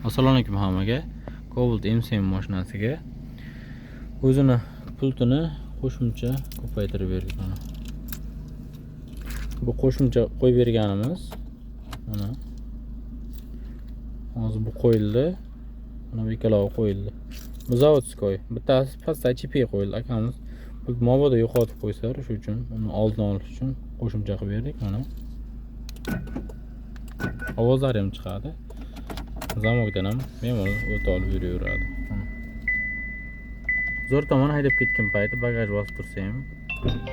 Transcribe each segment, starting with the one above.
Assalomu alaykum hammaga. Cobalt M7 mashinasiga o'zini pultini qo'shimcha ko'paytirib berdik mana. Bu qo'shimcha qo'yib berganimiz mana. Hozir bu qo'yildi. Mana bu ikkalovi qo'yildi. Bu zavodskoy. Bittasi pastda chipi qo'yildi. Akamiz pult mobodo yo'qotib qo'ysalar, shu uchun uni oldini olish uchun qo'shimcha qilib berdik mana. Ovozlari ham chiqadi. Zamokdan ham bemalol o'ta olib yuraveradi. Zo'r tomon haydab ketgan payti bagaj bosib tursa ham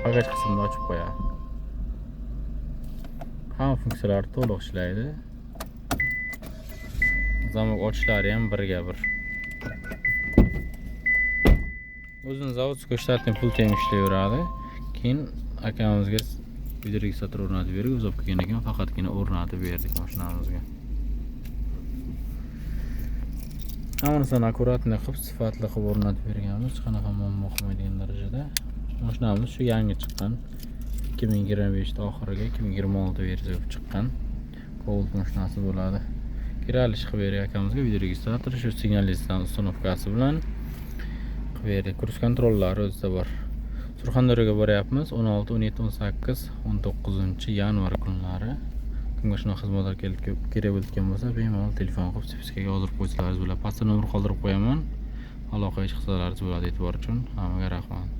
bagaj qismini ochib qo'yadi. Hamma funksiyalar to'liq ishlaydi. Zamok ochishlari ham birga bir. O'zini zavodskiy shtatning pulti ham ishlayveradi. Keyin akamizga videoregistrator o'rnatib berdik. O'zi olib kelgan ekan, faqatgina o'rnatib berdik mashinamizga. Hammasini akkuratni qilib, sifatli qilib o'rnatib berganmiz. Hech qanaqa muammo qilmaydigan darajada. Mashinamiz shu yangi chiqqan 2025 oxiriga 2026 versiya chiqqan Cobalt mashinasi bo'ladi. Kiralish qilib berdik akamizga videoregistrator shu signalizatsiya uстановкасы bilan qilib berdik. Kurs kontrollari o'zida bor. Surxondaryoga boryapmiz 16, 17, 18, 19-yanvar kunlari. Kimga shunaqa xizmatlar kerak bo'lgan bo'lsa, bemalol telefon qilib spiskaga hozir qo'yisalaringiz bo'ladi. Pastda nomer qoldirib qo'yaman. Aloqaga chiqsalaringiz bo'ladi. E'tibor uchun hammaga rahmat.